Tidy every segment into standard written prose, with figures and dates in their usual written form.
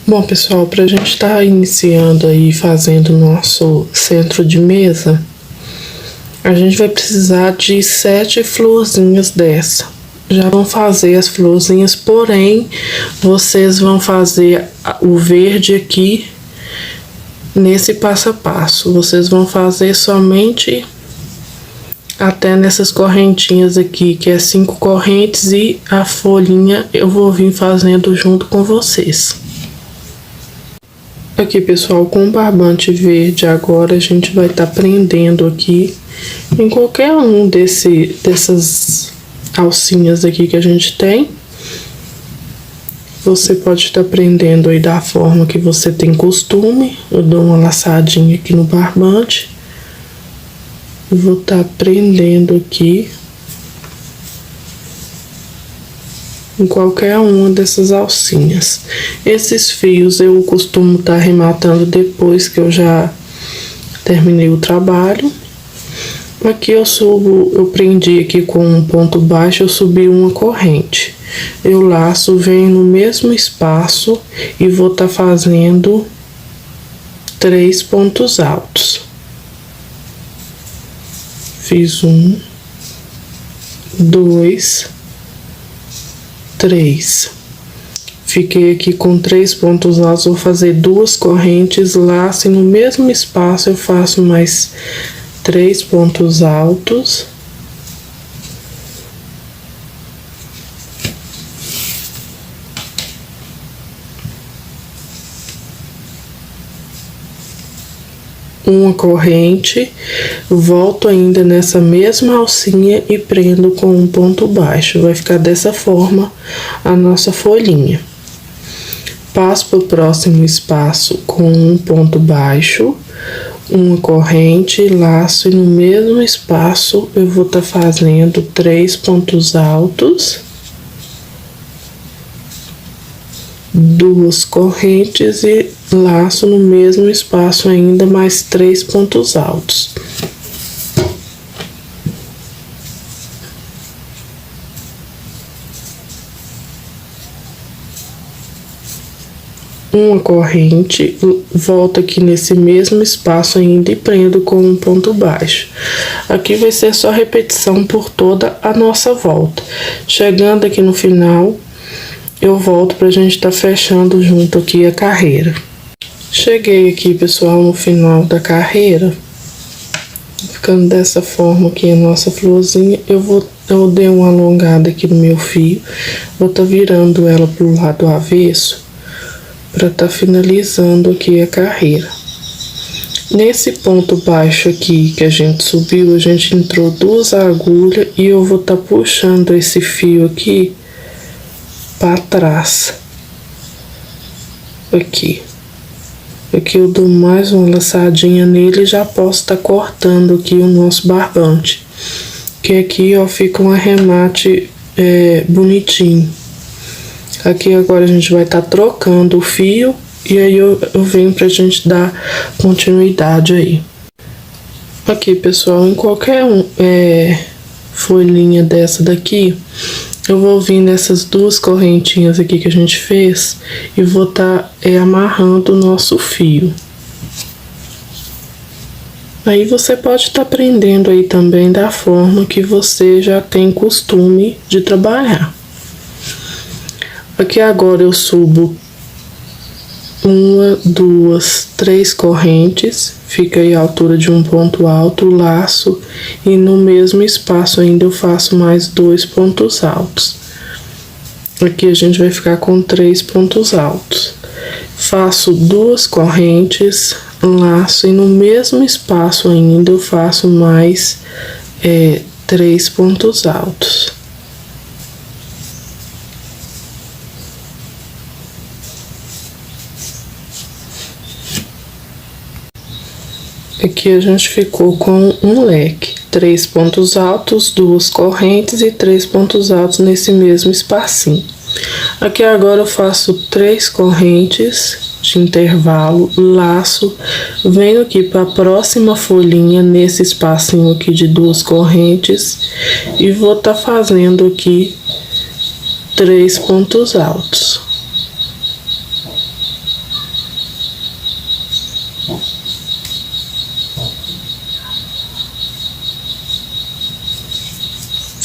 Bom, pessoal, para a gente estar iniciando aí fazendo nosso centro de mesa, a gente vai precisar de 7 florzinhas dessa. Já vão fazer as florzinhas, porém, vocês vão fazer o verde aqui nesse passo a passo. Vocês vão fazer somente até nessas correntinhas aqui, que é 5 correntes, e a folhinha eu vou vir fazendo junto com vocês. Aqui, pessoal, com o barbante verde, agora a gente vai estar prendendo aqui em qualquer um dessas alcinhas aqui que a gente tem. Você pode estar prendendo aí da forma que você tem costume. Eu dou uma laçadinha aqui no barbante. E vou estar prendendo aqui em qualquer uma dessas alcinhas. Esses fios eu costumo estar arrematando depois que eu já terminei o trabalho. Aqui eu prendi aqui com um ponto baixo, eu subi uma corrente. Eu laço, venho no mesmo espaço e vou estar fazendo 3 pontos altos. Fiz 1, 2, 3. Fiquei aqui com 3 pontos altos, vou fazer 2 correntes, laço e no mesmo espaço eu faço mais 3 pontos altos. Uma corrente, volto ainda nessa mesma alcinha e prendo com um ponto baixo. Vai ficar dessa forma a nossa folhinha. Passo para o próximo espaço com um ponto baixo, uma corrente, laço e no mesmo espaço eu vou estar fazendo 3 pontos altos, 2 correntes e laço no mesmo espaço ainda mais 3 pontos altos. Uma corrente, volto aqui nesse mesmo espaço ainda e prendo com um ponto baixo. Aqui vai ser só repetição por toda a nossa volta. Chegando aqui no final, eu volto pra gente estar fechando junto aqui a carreira. Cheguei aqui, pessoal, no final da carreira. Ficando dessa forma aqui a nossa florzinha, eu dei uma alongada aqui no meu fio. Vou estar virando ela pro lado avesso para estar finalizando aqui a carreira. Nesse ponto baixo aqui que a gente subiu, a gente entrou 2 agulhas e eu vou estar puxando esse fio aqui para trás. Aqui eu dou mais uma laçadinha nele e já posso estar cortando aqui o nosso barbante, que aqui ó fica um arremate bonitinho. Aqui agora a gente vai estar trocando o fio e aí eu venho pra gente dar continuidade aí. Aqui, pessoal, em qualquer folhinha dessa daqui, eu vou vir nessas 2 correntinhas aqui que a gente fez e vou estar amarrando o nosso fio. Aí você pode estar prendendo aí também da forma que você já tem costume de trabalhar. Aqui agora eu subo 1, 2, 3 correntes, fica aí a altura de um ponto alto, laço e no mesmo espaço ainda eu faço mais 2 pontos altos. Aqui a gente vai ficar com 3 pontos altos. Faço 2 correntes, laço e no mesmo espaço ainda eu faço mais 3 pontos altos. Aqui a gente ficou com um leque, 3 pontos altos, 2 correntes e 3 pontos altos nesse mesmo espacinho. Aqui agora eu faço 3 correntes de intervalo, laço, venho aqui para a próxima folhinha nesse espacinho aqui de 2 correntes e vou estar fazendo aqui 3 pontos altos.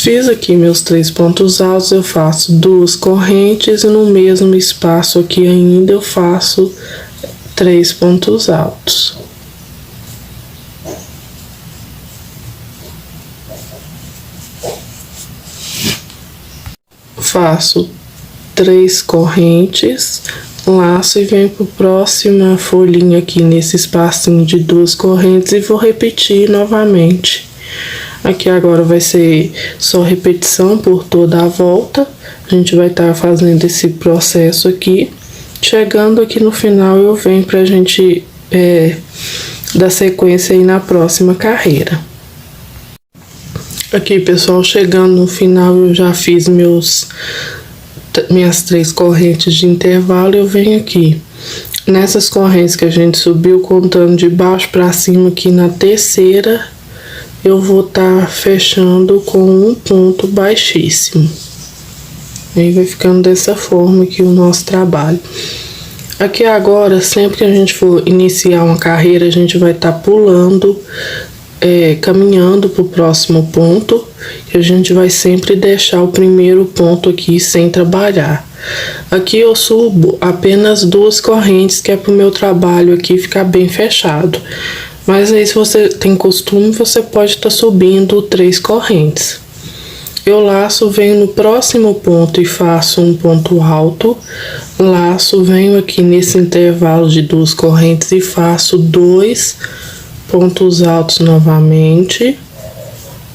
Fiz aqui meus 3 pontos altos, eu faço 2 correntes e no mesmo espaço aqui ainda eu faço 3 pontos altos. Faço 3 correntes, laço e venho para a próxima folhinha aqui nesse espacinho de 2 correntes e vou repetir novamente. Aqui agora vai ser só repetição por toda a volta. A gente vai estar fazendo esse processo aqui. Chegando aqui no final, eu venho pra gente dar sequência aí na próxima carreira. Aqui, pessoal, chegando no final, eu já fiz minhas 3 correntes de intervalo. Eu venho aqui nessas correntes que a gente subiu, contando de baixo pra cima aqui na terceira, eu vou estar fechando com um ponto baixíssimo. Aí vai ficando dessa forma aqui o nosso trabalho. Aqui agora, sempre que a gente for iniciar uma carreira, a gente vai estar pulando, caminhando para o próximo ponto. E a gente vai sempre deixar o primeiro ponto aqui sem trabalhar. Aqui eu subo apenas 2 correntes, que é para o meu trabalho aqui ficar bem fechado. Mas aí, se você tem costume, você pode estar subindo 3 correntes. Eu laço, venho no próximo ponto e faço um ponto alto. Laço, venho aqui nesse intervalo de 2 correntes e faço 2 pontos altos novamente.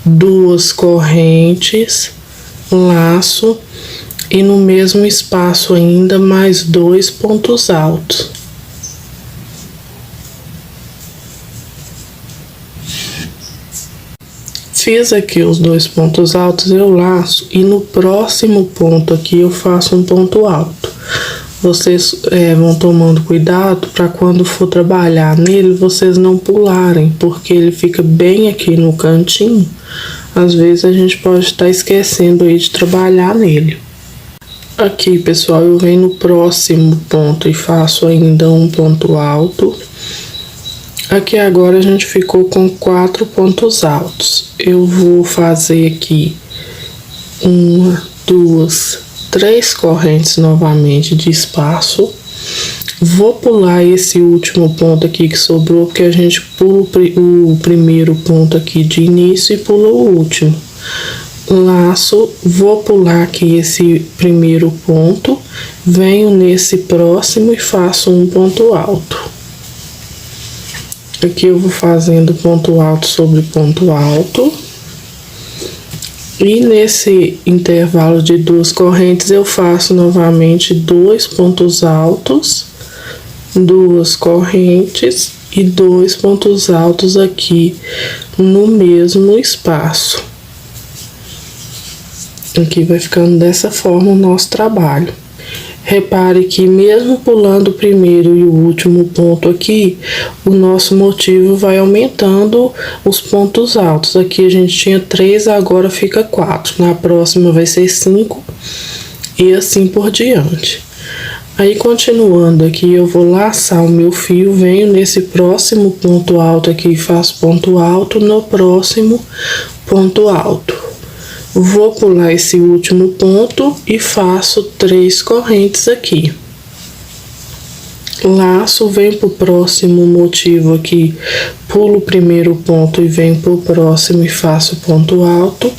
2 correntes, laço e no mesmo espaço ainda mais 2 pontos altos. Fiz aqui os 2 pontos altos, eu laço e no próximo ponto aqui eu faço um ponto alto. Vocês vão tomando cuidado para quando for trabalhar nele, vocês não pularem, porque ele fica bem aqui no cantinho. Às vezes a gente pode estar esquecendo aí de trabalhar nele. Aqui, pessoal, eu venho no próximo ponto e faço ainda um ponto alto. Aqui agora a gente ficou com 4 pontos altos. Eu vou fazer aqui 1, 2, 3 correntes novamente de espaço. Vou pular esse último ponto aqui que sobrou, porque a gente pula o primeiro ponto aqui de início e pula o último. Laço, vou pular aqui esse primeiro ponto, venho nesse próximo e faço um ponto alto. Aqui eu vou fazendo ponto alto sobre ponto alto. E nesse intervalo de 2 correntes eu faço novamente 2 pontos altos, 2 correntes e 2 pontos altos aqui no mesmo espaço. Aqui vai ficando dessa forma o nosso trabalho. Repare que mesmo pulando o primeiro e o último ponto aqui, o nosso motivo vai aumentando os pontos altos. Aqui a gente tinha 3, agora fica 4. Na próxima vai ser 5 e assim por diante. Aí, continuando aqui, eu vou laçar o meu fio, venho nesse próximo ponto alto aqui e faço ponto alto, no próximo ponto alto. Vou pular esse último ponto e faço 3 correntes aqui. Laço, venho pro próximo motivo aqui, pulo o primeiro ponto e venho pro próximo e faço ponto alto.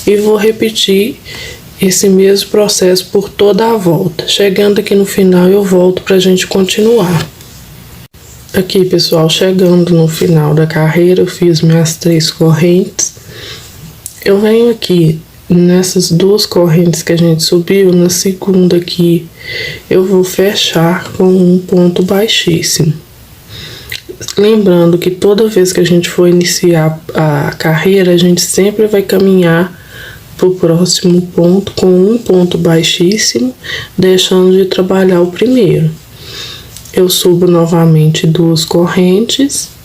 E vou repetir esse mesmo processo por toda a volta. Chegando aqui no final, eu volto pra gente continuar. Aqui, pessoal, chegando no final da carreira, eu fiz minhas 3 correntes. Eu venho aqui nessas 2 correntes que a gente subiu, na segunda aqui, eu vou fechar com um ponto baixíssimo. Lembrando que toda vez que a gente for iniciar a carreira, a gente sempre vai caminhar para o próximo ponto com um ponto baixíssimo, deixando de trabalhar o primeiro. Eu subo novamente 2 correntes.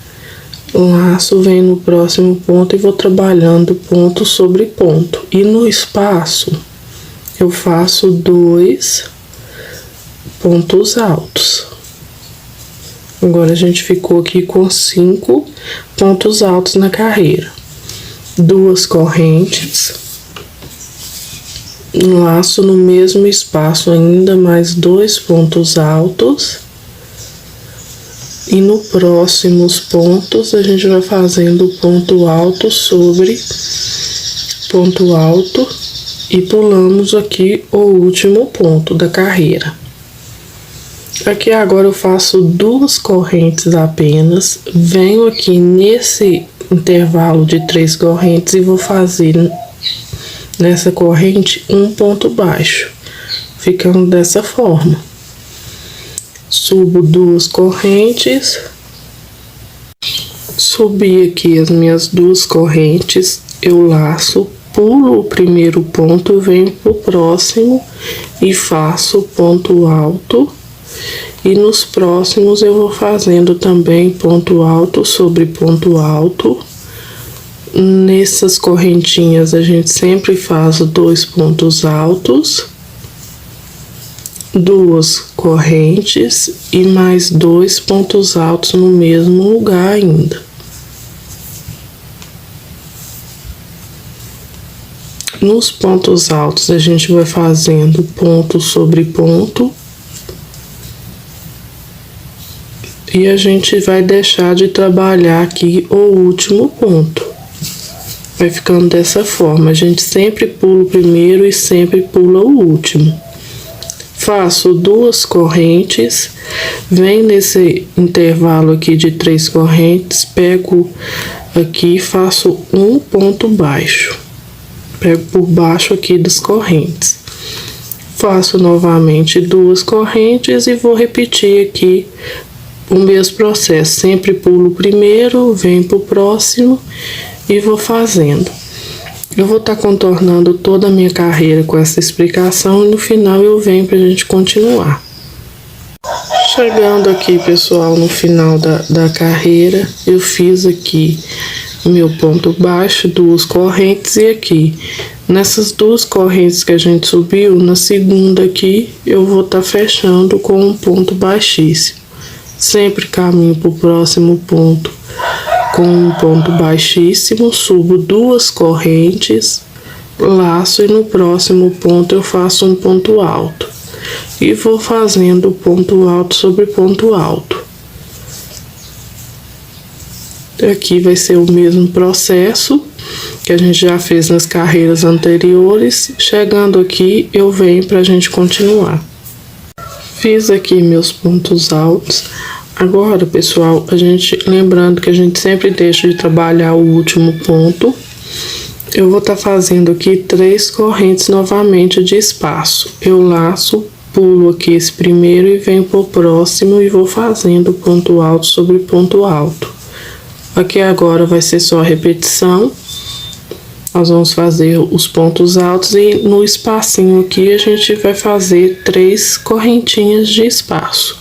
Laço, venho no próximo ponto e vou trabalhando ponto sobre ponto. E no espaço, eu faço 2 pontos altos. Agora, a gente ficou aqui com 5 pontos altos na carreira. 2 correntes, laço no mesmo espaço ainda mais 2 pontos altos. E no próximos pontos a gente vai fazendo ponto alto sobre ponto alto e pulamos aqui o último ponto da carreira. Aqui agora eu faço 2 correntes apenas, venho aqui nesse intervalo de 3 correntes e vou fazer nessa corrente um ponto baixo, ficando dessa forma. Subo 2 correntes, subi aqui as minhas 2 correntes, eu laço, pulo o primeiro ponto, venho pro próximo e faço ponto alto. E nos próximos eu vou fazendo também ponto alto sobre ponto alto. Nessas correntinhas a gente sempre faz 2 pontos altos, 2 correntes e mais 2 pontos altos no mesmo lugar ainda. Nos pontos altos a gente vai fazendo ponto sobre ponto. E a gente vai deixar de trabalhar aqui o último ponto. Vai ficando dessa forma. A gente sempre pula o primeiro e sempre pula o último. Faço 2 correntes. Venho nesse intervalo aqui de 3 correntes. Pego aqui e faço um ponto baixo. Pego por baixo aqui das correntes. Faço novamente 2 correntes e vou repetir aqui o mesmo processo, sempre pulo o primeiro, venho pro próximo e vou fazendo. Eu vou estar contornando toda a minha carreira com essa explicação e no final eu venho pra gente continuar. Chegando aqui, pessoal, no final da carreira, eu fiz aqui meu ponto baixo, 2 correntes e aqui, nessas 2 correntes que a gente subiu, na segunda aqui, eu vou estar fechando com um ponto baixíssimo. Sempre caminho para o próximo ponto com um ponto baixíssimo, subo 2 correntes, laço e no próximo ponto eu faço um ponto alto. E vou fazendo ponto alto sobre ponto alto. Aqui vai ser o mesmo processo que a gente já fez nas carreiras anteriores. Chegando aqui, eu venho para a gente continuar. Fiz aqui meus pontos altos. Agora, pessoal, lembrando que a gente sempre deixa de trabalhar o último ponto. Eu vou estar fazendo aqui 3 correntes novamente de espaço. Eu laço, pulo aqui esse primeiro e venho pro próximo e vou fazendo ponto alto sobre ponto alto. Aqui agora vai ser só repetição. Nós vamos fazer os pontos altos e no espacinho aqui a gente vai fazer 3 correntinhas de espaço.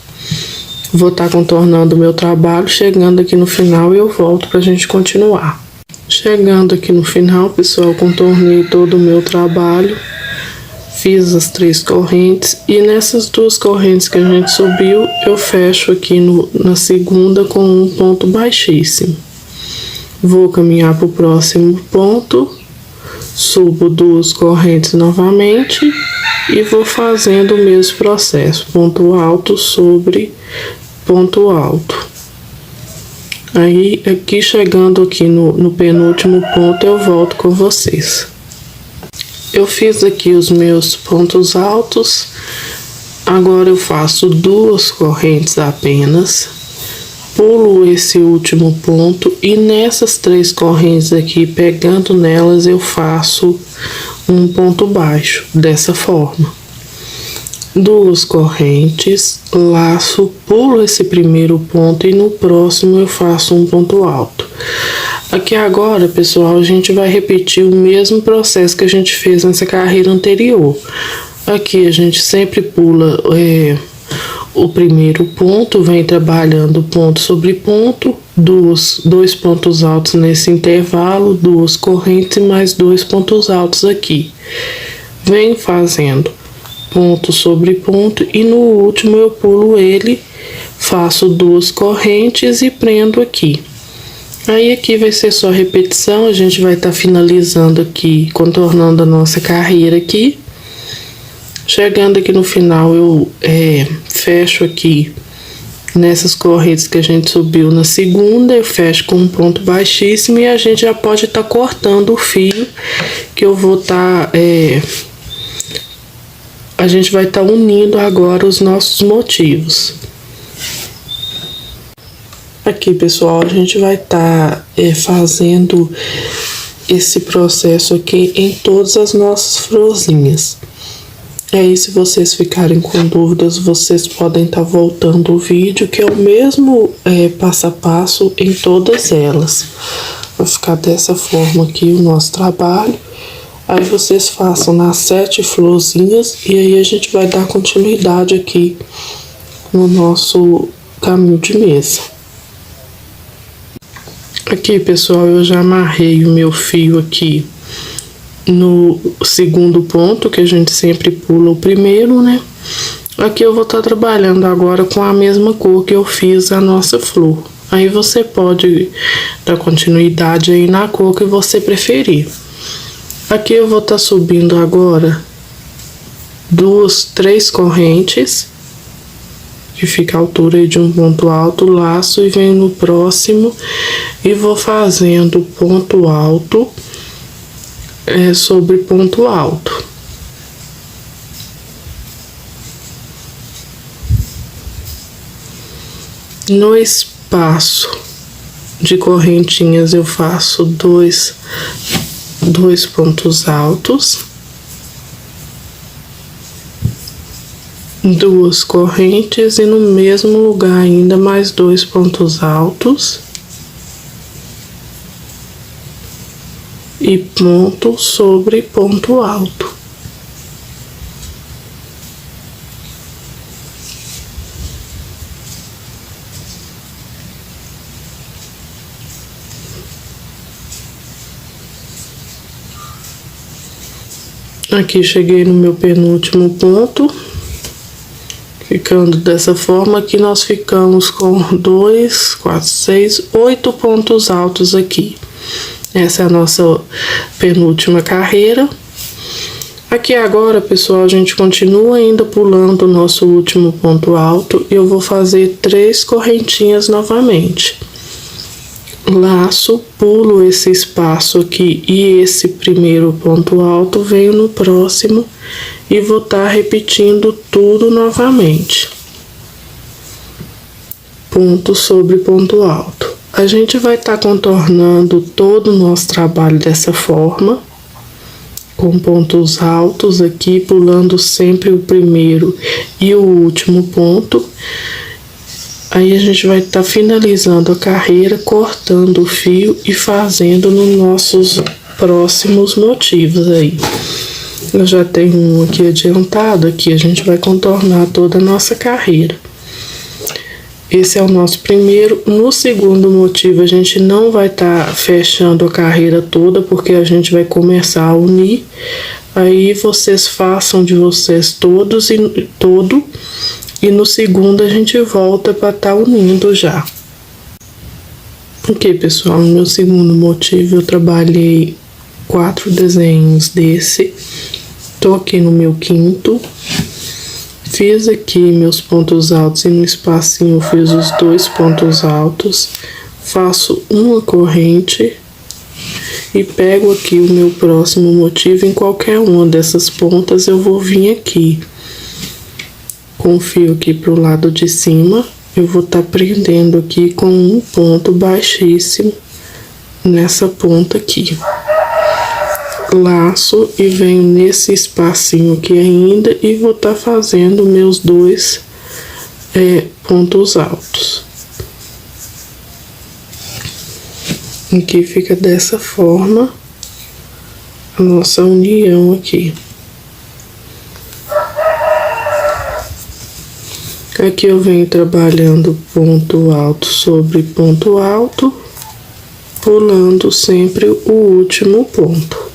Vou estar contornando o meu trabalho, chegando aqui no final eu volto pra gente continuar. Chegando aqui no final, pessoal, contornei todo o meu trabalho, fiz as 3 correntes e nessas 2 correntes que a gente subiu, eu fecho aqui na segunda com um ponto baixíssimo. Vou caminhar pro próximo ponto, subo 2 correntes novamente e vou fazendo o mesmo processo, ponto alto sobre ponto alto. Aí, aqui chegando aqui no penúltimo ponto, eu volto com vocês. Eu fiz aqui os meus pontos altos, agora eu faço 2 correntes apenas, pulo esse último ponto e nessas 3 correntes aqui, pegando nelas, eu faço um ponto baixo, dessa forma. 2 correntes, laço, pulo esse primeiro ponto e no próximo eu faço um ponto alto. Aqui agora, pessoal, a gente vai repetir o mesmo processo que a gente fez nessa carreira anterior. Aqui a gente sempre pula o primeiro ponto, vem trabalhando ponto sobre ponto, 2 pontos altos nesse intervalo, 2 correntes e mais 2 pontos altos aqui. Vem fazendo ponto sobre ponto e no último eu pulo ele, faço 2 correntes e prendo aqui. Aí aqui vai ser só repetição, a gente vai estar finalizando aqui, contornando a nossa carreira aqui. Chegando aqui no final, eu fecho aqui nessas correntes que a gente subiu na segunda, eu fecho com um ponto baixíssimo e a gente já pode estar cortando o fio que eu vou estar... a gente vai estar unindo agora os nossos motivos. Aqui, pessoal, a gente vai estar fazendo esse processo aqui em todas as nossas florzinhas. Aí, se vocês ficarem com dúvidas, vocês podem estar voltando o vídeo, que é o mesmo passo a passo em todas elas. Vai ficar dessa forma aqui o nosso trabalho. Aí vocês façam nas 7 florzinhas e aí a gente vai dar continuidade aqui no nosso caminho de mesa. Aqui, pessoal, eu já amarrei o meu fio aqui no segundo ponto, que a gente sempre pula o primeiro, né? Aqui eu vou estar trabalhando agora com a mesma cor que eu fiz a nossa flor. Aí você pode dar continuidade aí na cor que você preferir. Aqui eu vou estar subindo agora 3 correntes, que fica a altura aí de um ponto alto, laço e venho no próximo e vou fazendo ponto alto sobre ponto alto. No espaço de correntinhas eu faço dois pontos altos, 2 correntes e no mesmo lugar ainda mais 2 pontos altos e ponto sobre ponto alto. Aqui cheguei no meu penúltimo ponto, ficando dessa forma. Aqui nós ficamos com 2, 4, 6, 8 pontos altos aqui. Essa é a nossa penúltima carreira. Aqui agora, pessoal, a gente continua ainda pulando o nosso último ponto alto e eu vou fazer 3 correntinhas novamente. Laço, pulo esse espaço aqui e esse primeiro ponto alto, venho no próximo e vou estar repetindo tudo novamente. Ponto sobre ponto alto. A gente vai estar contornando todo o nosso trabalho dessa forma, com pontos altos aqui, pulando sempre o primeiro e o último ponto. Aí a gente vai estar finalizando a carreira, cortando o fio e fazendo nos nossos próximos motivos aí. Eu já tenho um aqui adiantado, aqui a gente vai contornar toda a nossa carreira. Esse é o nosso primeiro. No segundo motivo, a gente não vai estar fechando a carreira toda, porque a gente vai começar a unir. Aí vocês façam de vocês todos e todo. E no segundo a gente volta para estar unindo já. Ok, pessoal, no meu segundo motivo eu trabalhei 4 desenhos desse. Tô aqui no meu quinto. Fiz aqui meus pontos altos e no espacinho eu fiz os 2 pontos altos. Faço uma corrente e pego aqui o meu próximo motivo. Em qualquer uma dessas pontas eu vou vir aqui com o fio aqui pro lado de cima. Eu vou estar prendendo aqui com um ponto baixíssimo nessa ponta aqui. Laço e venho nesse espacinho aqui ainda e vou estar fazendo meus 2 pontos altos. Aqui fica dessa forma a nossa união aqui. Aqui eu venho trabalhando ponto alto sobre ponto alto, pulando sempre o último ponto.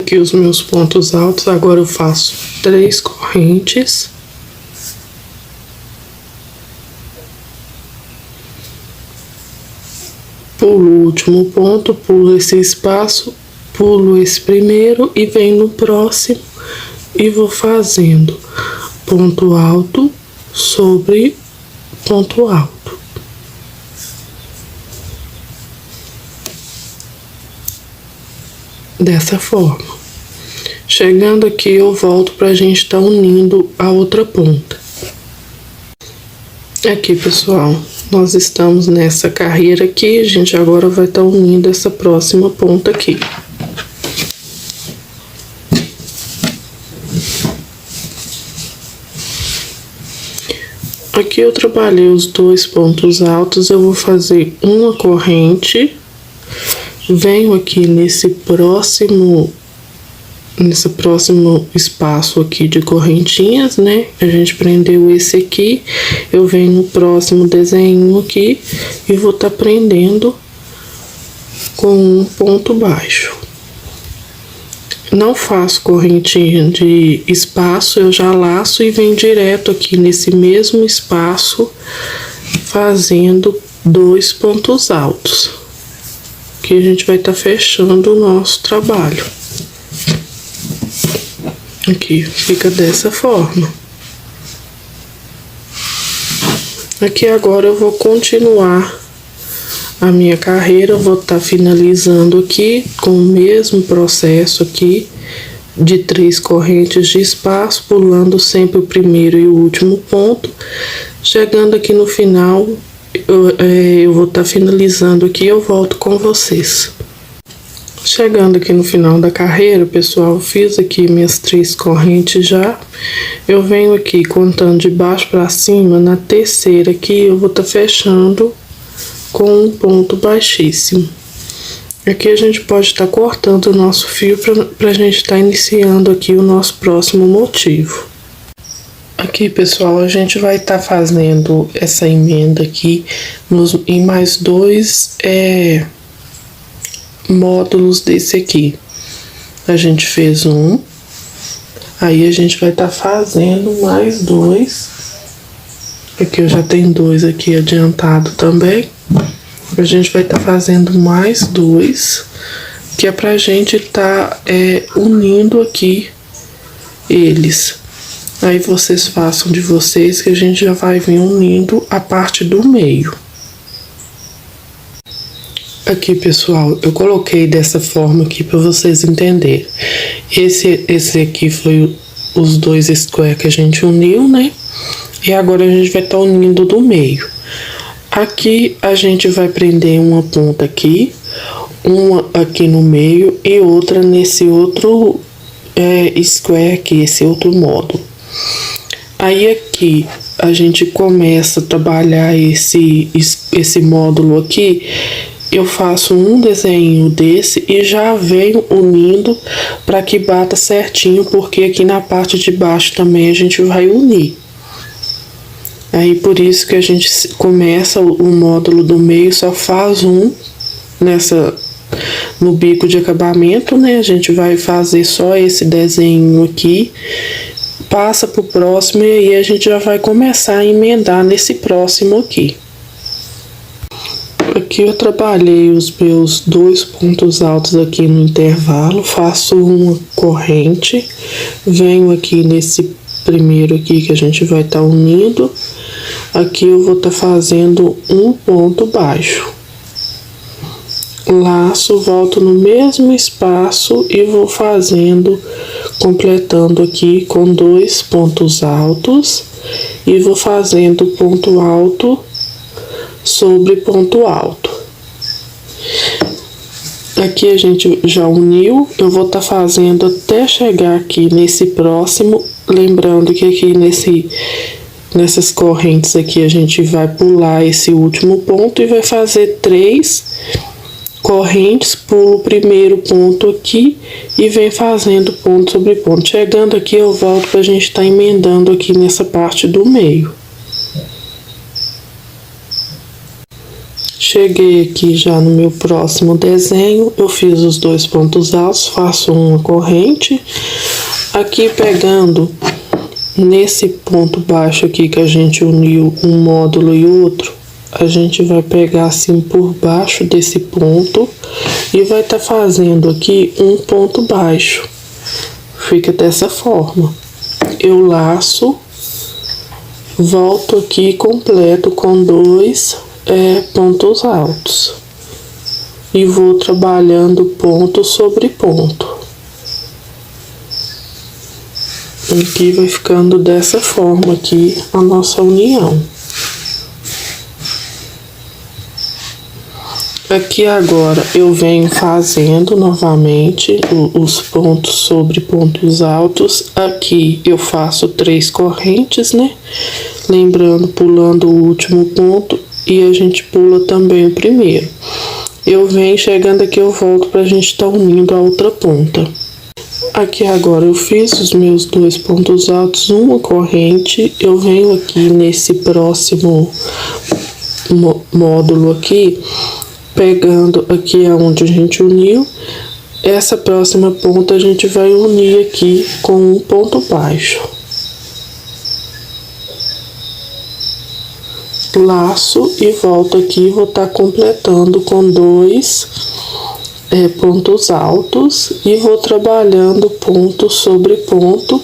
Aqui os meus pontos altos, agora eu faço 3 correntes. Pulo o último ponto, pulo esse espaço, pulo esse primeiro e venho no próximo e vou fazendo ponto alto sobre ponto alto. Dessa forma. Chegando aqui, eu volto pra gente estar unindo a outra ponta. Aqui, pessoal, nós estamos nessa carreira aqui, a gente agora vai estar unindo essa próxima ponta aqui. Aqui eu trabalhei os dois pontos altos, eu vou fazer uma corrente, venho aqui nesse próximo espaço aqui de correntinhas, né? A gente prendeu esse aqui, eu venho no próximo desenho aqui e vou estar prendendo com um ponto baixo. Não faço correntinha de espaço, eu já laço e venho direto aqui nesse mesmo espaço, fazendo dois pontos altos. Que a gente vai estar fechando o nosso trabalho. Aqui fica dessa forma. Aqui agora eu vou continuar a minha carreira, eu vou estar finalizando aqui com o mesmo processo aqui de 3 correntes de espaço, pulando sempre o primeiro e o último ponto. Chegando aqui no final, eu vou estar finalizando aqui, eu volto com vocês. Chegando aqui no final da carreira, pessoal, fiz aqui minhas 3 correntes já. Eu venho aqui contando de baixo para cima, na terceira aqui eu vou estar fechando com um ponto baixíssimo. Aqui a gente pode estar cortando o nosso fio para a gente estar iniciando aqui o nosso próximo motivo. Aqui, pessoal, a gente vai estar fazendo essa emenda aqui em mais 2 módulos desse aqui. A gente fez um, aí a gente vai estar fazendo mais 2. Aqui eu já tenho 2 aqui adiantado também. A gente vai estar fazendo mais 2, que é pra gente estar unindo aqui eles. Aí vocês façam de vocês, que a gente já vai vir unindo a parte do meio. Aqui, pessoal, eu coloquei dessa forma aqui para vocês entenderem. Esse aqui foi os 2 square que a gente uniu, né? E agora a gente vai estar unindo do meio. Aqui a gente vai prender uma ponta aqui, uma aqui no meio e outra nesse outro square aqui, esse outro módulo. Aí aqui a gente começa a trabalhar esse módulo aqui. Eu faço um desenho desse e já venho unindo para que bata certinho, porque aqui na parte de baixo também a gente vai unir. Aí por isso que a gente começa o módulo do meio, só faz um no bico de acabamento, né? A gente vai fazer só esse desenho aqui, passa pro próximo e aí a gente já vai começar a emendar nesse próximo aqui. Aqui eu trabalhei os meus 2 pontos altos aqui no intervalo, faço uma corrente, venho aqui nesse primeiro aqui que a gente vai estar unindo. Aqui eu vou estar fazendo um ponto baixo. Laço, volto no mesmo espaço e vou fazendo, completando aqui com 2 pontos altos. E vou fazendo ponto alto sobre ponto alto. Aqui a gente já uniu, eu vou estar fazendo até chegar aqui nesse próximo. Lembrando que aqui nessas correntes aqui a gente vai pular esse último ponto e vai fazer 3 correntes, pulo o primeiro ponto aqui e vem fazendo ponto sobre ponto. Chegando aqui eu volto pra gente estar emendando aqui nessa parte do meio. Cheguei aqui já no meu próximo desenho, eu fiz os 2 pontos altos, faço uma corrente. Aqui pegando nesse ponto baixo aqui que a gente uniu um módulo e outro, a gente vai pegar assim por baixo desse ponto e vai estar fazendo aqui um ponto baixo. fica dessa forma. Eu laço, volto aqui e completo com 2 pontos altos. E vou trabalhando ponto sobre ponto. Aqui vai ficando dessa forma aqui a nossa união. Aqui agora eu venho fazendo novamente os pontos sobre pontos altos. Aqui eu faço 3 correntes, né? Lembrando, pulando o último ponto e a gente pula também o primeiro. Eu venho chegando aqui, eu volto pra gente estar unindo a outra ponta. Aqui agora eu fiz os meus 2 pontos altos, uma corrente. Eu venho aqui nesse próximo módulo aqui, pegando aqui aonde a gente uniu, essa próxima ponta a gente vai unir aqui com um ponto baixo. Laço e volto aqui, vou estar completando com 2 pontos altos e vou trabalhando ponto sobre ponto.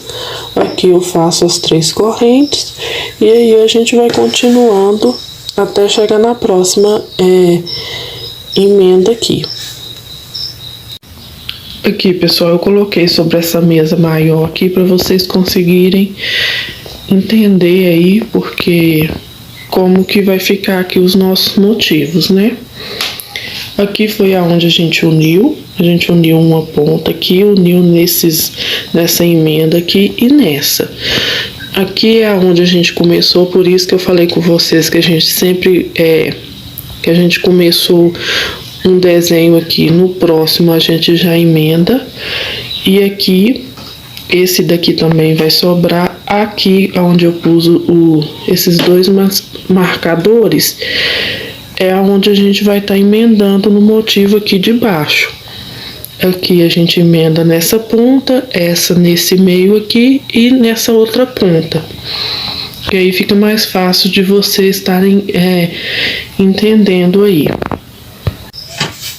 Aqui eu faço as 3 correntes e aí a gente vai continuando até chegar na próxima emenda aqui. Aqui, pessoal, eu coloquei sobre essa mesa maior aqui para vocês conseguirem entender aí porque como que vai ficar aqui os nossos motivos, né? Aqui foi aonde a gente uniu uma ponta aqui, uniu nessa emenda aqui e nessa. Aqui é onde a gente começou, por isso que eu falei com vocês que a gente sempre que a gente começou um desenho aqui, no próximo a gente já emenda. E aqui, esse daqui também vai sobrar. Aqui onde eu pus esses 2 marcadores, é onde a gente vai estar emendando no motivo aqui de baixo. Aqui a gente emenda nessa ponta, essa nesse meio aqui e nessa outra ponta. Que aí fica mais fácil de vocês estarem entendendo aí.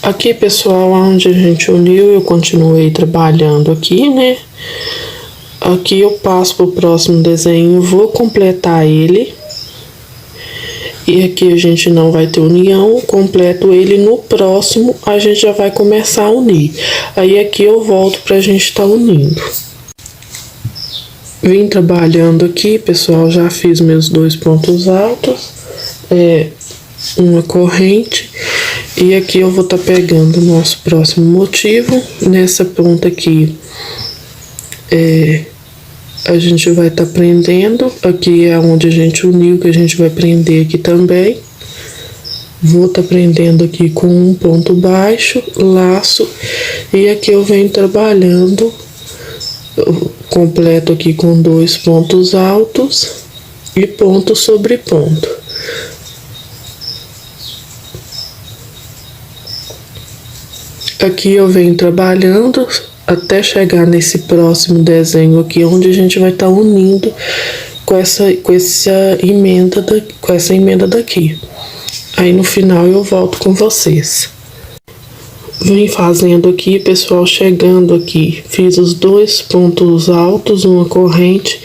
Aqui, pessoal, onde a gente uniu, eu continuei trabalhando aqui, né? Aqui eu passo para o próximo desenho, vou completar ele. E aqui a gente não vai ter união, completo ele, no próximo a gente já vai começar a unir. Aí aqui eu volto pra gente estar unindo. Vim trabalhando aqui, pessoal, já fiz meus 2 pontos altos, uma corrente. E aqui eu vou estar pegando o nosso próximo motivo, nessa ponta aqui, a gente vai estar prendendo, aqui é onde a gente uniu, que a gente vai prender aqui também. Vou estar prendendo aqui com um ponto baixo, laço, e aqui eu venho trabalhando, eu completo aqui com 2 pontos altos e ponto sobre ponto. Aqui eu venho trabalhando até chegar nesse próximo desenho aqui, onde a gente vai estar unindo com essa emenda daqui. Aí no final eu volto com vocês. Vem fazendo aqui, pessoal, chegando aqui, fiz os 2 pontos altos, uma corrente,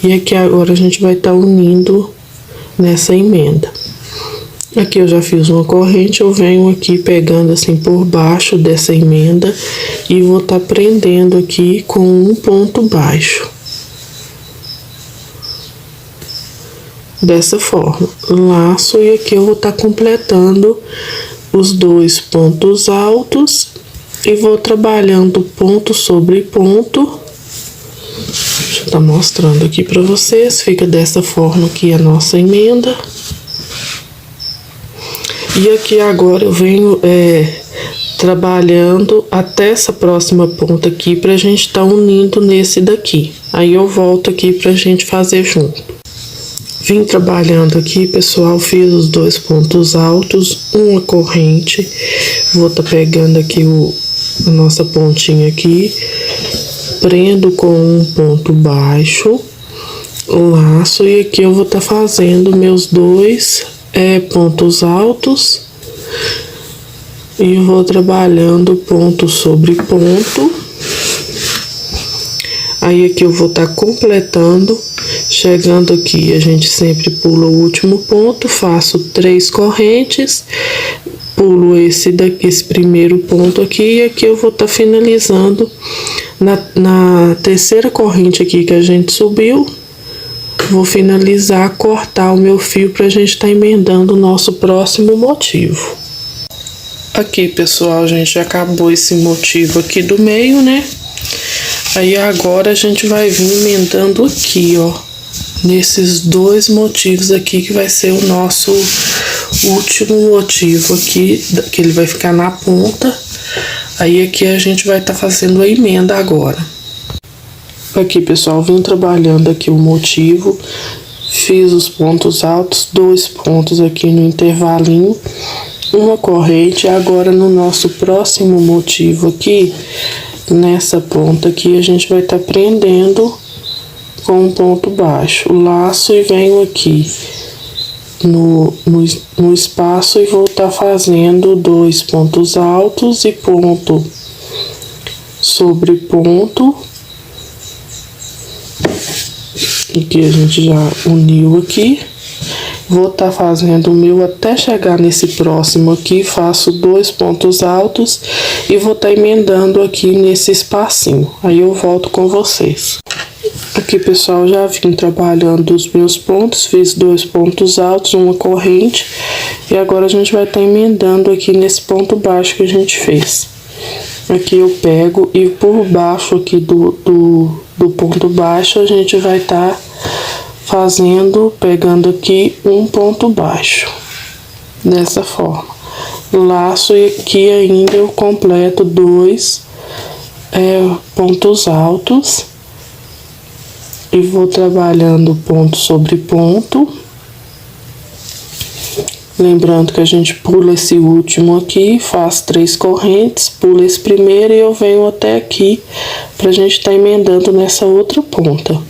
e aqui agora a gente vai estar unindo nessa emenda. Aqui eu já fiz uma corrente, eu venho aqui pegando assim por baixo dessa emenda e vou estar prendendo aqui com um ponto baixo. Dessa forma, laço, e aqui eu vou estar completando os 2 pontos altos e vou trabalhando ponto sobre ponto. Deixa eu estar mostrando aqui para vocês, fica dessa forma aqui a nossa emenda. E aqui agora eu venho trabalhando até essa próxima ponta aqui pra gente estar unindo nesse daqui. Aí eu volto aqui pra gente fazer junto. Vim trabalhando aqui, pessoal, fiz os 2 pontos altos, uma corrente. Vou estar pegando aqui a nossa pontinha aqui, prendo com um ponto baixo, laço, e aqui eu vou estar fazendo meus 2 pontos altos e vou trabalhando ponto sobre ponto. Aí aqui eu vou estar completando, chegando aqui a gente sempre pula o último ponto, faço 3 correntes, pulo esse primeiro ponto aqui, e aqui eu vou estar finalizando na terceira corrente aqui que a gente subiu. Vou finalizar, cortar o meu fio pra gente estar emendando o nosso próximo motivo. Aqui, pessoal, a gente já acabou esse motivo aqui do meio, né? Aí agora a gente vai vir emendando aqui, ó, nesses 2 motivos aqui, que vai ser o nosso último motivo aqui, que ele vai ficar na ponta. Aí aqui a gente vai estar fazendo a emenda agora. Aqui, pessoal, vim trabalhando aqui o motivo, fiz os pontos altos, 2 pontos aqui no intervalinho, uma corrente. Agora no nosso próximo motivo aqui, nessa ponta aqui, a gente vai estar prendendo com um ponto baixo, laço, e venho aqui no espaço e vou estar fazendo 2 pontos altos e ponto sobre ponto. Aqui a gente já uniu aqui. Vou estar fazendo o meu até chegar nesse próximo aqui, faço 2 pontos altos e vou estar emendando aqui nesse espacinho. Aí eu volto com vocês. Aqui, pessoal, já vim trabalhando os meus pontos, fiz 2 pontos altos, uma corrente, e agora a gente vai estar emendando aqui nesse ponto baixo que a gente fez. Aqui eu pego e por baixo aqui do ponto baixo a gente vai estar pegando aqui um ponto baixo, dessa forma, laço, e aqui ainda eu completo 2 pontos altos e vou trabalhando ponto sobre ponto, lembrando que a gente pula esse último aqui, faz 3 correntes, pula esse primeiro e eu venho até aqui pra gente estar emendando nessa outra ponta.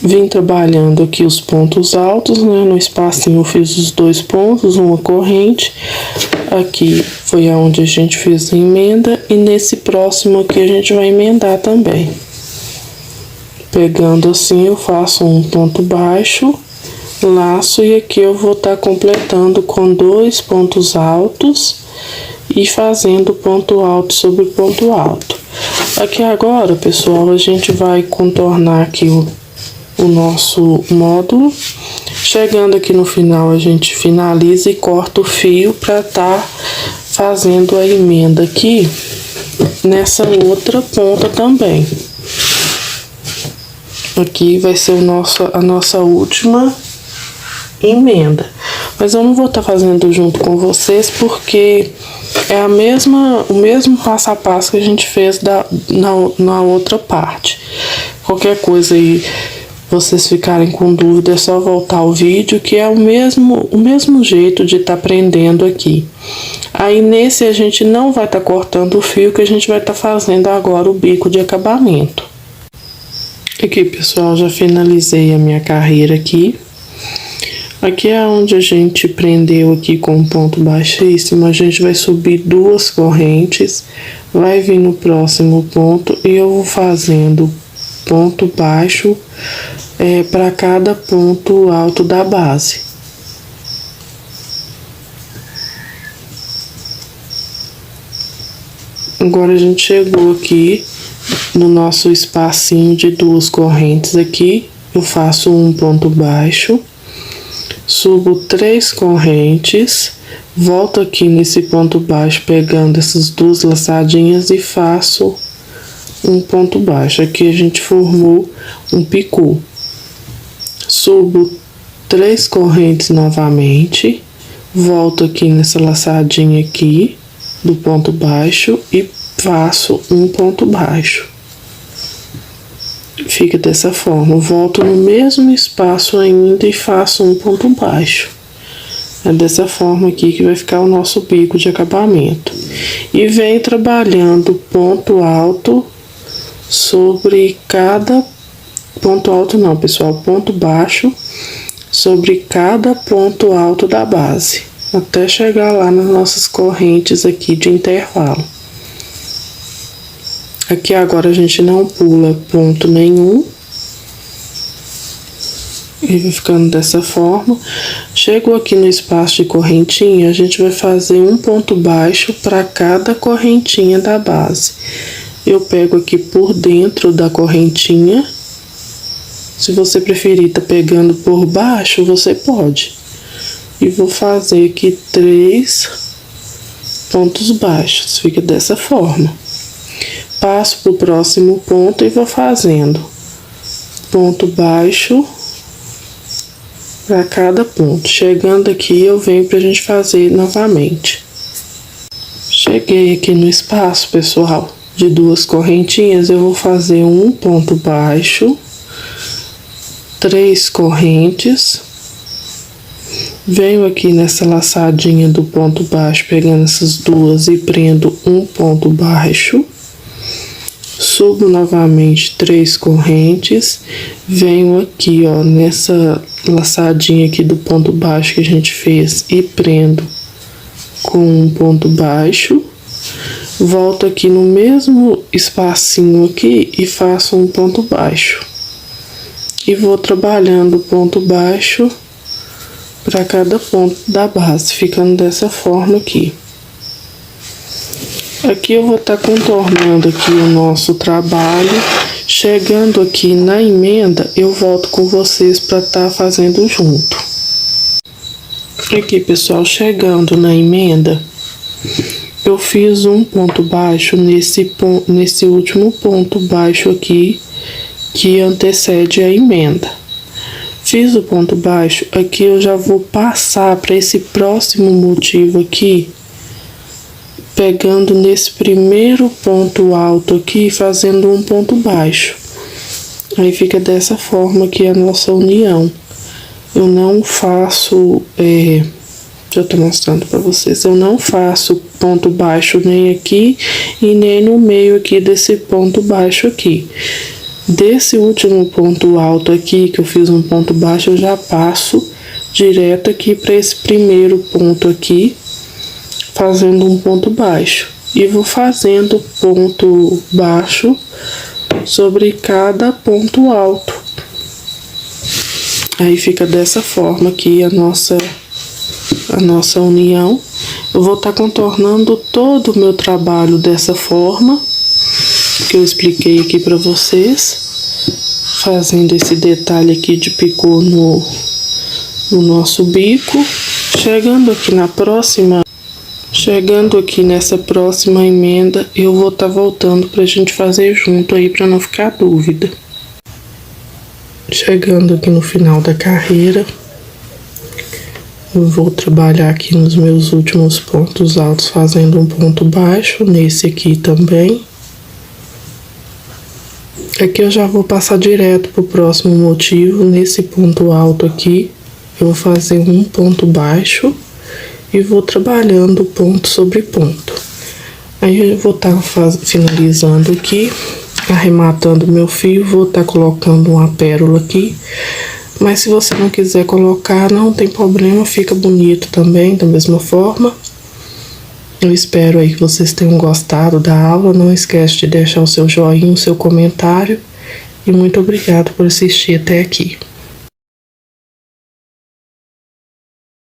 Vim trabalhando aqui os pontos altos, né? No espacinho eu fiz os 2 pontos, uma corrente. Aqui foi aonde a gente fez a emenda, e nesse próximo aqui a gente vai emendar também. Pegando assim, eu faço um ponto baixo, laço, e aqui eu vou estar completando com 2 pontos altos e fazendo ponto alto sobre ponto alto. Aqui agora, pessoal, a gente vai contornar aqui o nosso módulo. Chegando aqui no final, a gente finaliza e corta o fio para estar fazendo a emenda aqui nessa outra ponta também. Aqui vai ser a nossa última emenda, mas eu não vou estar fazendo junto com vocês porque é o mesmo passo a passo que a gente fez na outra parte. Qualquer coisa aí vocês ficarem com dúvida, é só voltar ao vídeo, que é o mesmo jeito de estar prendendo aqui. Aí nesse a gente não vai estar cortando o fio, que a gente vai estar fazendo agora o bico de acabamento. Aqui, pessoal, já finalizei a minha carreira aqui. Aqui é onde a gente prendeu aqui com um ponto baixíssimo, a gente vai subir 2 correntes, vai vir no próximo ponto e eu vou fazendo ponto baixo para cada ponto alto da base. Agora a gente chegou aqui no nosso espacinho de 2 correntes aqui, eu faço um ponto baixo, subo 3 correntes, volto aqui nesse ponto baixo pegando essas 2 laçadinhas e faço um ponto baixo. Aqui a gente formou um picô. Subo 3 correntes novamente, volto aqui nessa laçadinha aqui do ponto baixo e faço um ponto baixo. Fica dessa forma, volto no mesmo espaço ainda e faço um ponto baixo. É dessa forma aqui que vai ficar o nosso bico de acabamento. E vem trabalhando ponto alto sobre cada... Ponto alto não, pessoal, ponto baixo sobre cada ponto alto da base, até chegar lá nas nossas correntes aqui de intervalo. Aqui agora a gente não pula ponto nenhum. E vai ficando dessa forma. Chegou aqui no espaço de correntinha, a gente vai fazer um ponto baixo para cada correntinha da base. Eu pego aqui por dentro da correntinha. Se você preferir tá pegando por baixo, você pode. E vou fazer aqui 3 pontos baixos, fica dessa forma. Passo pro próximo ponto e vou fazendo ponto baixo para cada ponto. Chegando aqui, eu venho pra gente fazer novamente. Cheguei aqui no espaço, pessoal, de 2 correntinhas, eu vou fazer um ponto baixo, 3 correntes. Venho aqui nessa laçadinha do ponto baixo, pegando essas 2 e prendo um ponto baixo. Subo novamente 3 correntes, venho aqui, ó, nessa laçadinha aqui do ponto baixo que a gente fez e prendo com um ponto baixo. Volto aqui no mesmo espacinho aqui e faço um ponto baixo. E vou trabalhando ponto baixo para cada ponto da base, ficando dessa forma aqui. Aqui eu vou estar contornando aqui o nosso trabalho. Chegando aqui na emenda, eu volto com vocês para estar fazendo junto. Aqui, pessoal, chegando na emenda, eu fiz um ponto baixo nesse último ponto baixo aqui, que antecede a emenda. Fiz o ponto baixo, aqui eu já vou passar para esse próximo motivo aqui, pegando nesse primeiro ponto alto aqui, fazendo um ponto baixo. Aí fica dessa forma aqui a nossa união. Eu não faço, eu tô mostrando pra vocês, eu não faço ponto baixo nem aqui e nem no meio aqui desse ponto baixo aqui. Desse último ponto alto aqui, que eu fiz um ponto baixo, eu já passo direto aqui para esse primeiro ponto aqui, fazendo um ponto baixo. E vou fazendo ponto baixo sobre cada ponto alto. Aí fica dessa forma aqui a nossa união. Eu vou estar contornando todo o meu trabalho dessa forma que eu expliquei aqui para vocês, fazendo esse detalhe aqui de picô no nosso bico. Chegando aqui nessa próxima emenda, eu vou estar voltando pra gente fazer junto aí, pra não ficar dúvida. Chegando aqui no final da carreira, eu vou trabalhar aqui nos meus últimos pontos altos, fazendo um ponto baixo, nesse aqui também. Aqui eu já vou passar direto pro próximo motivo. Nesse ponto alto aqui, eu vou fazer um ponto baixo e vou trabalhando ponto sobre ponto. Aí eu vou estar finalizando aqui, arrematando meu fio, vou estar colocando uma pérola aqui. Mas se você não quiser colocar, não tem problema, fica bonito também, da mesma forma. Eu espero aí que vocês tenham gostado da aula. Não esquece de deixar o seu joinha, o seu comentário. E muito obrigado por assistir até aqui.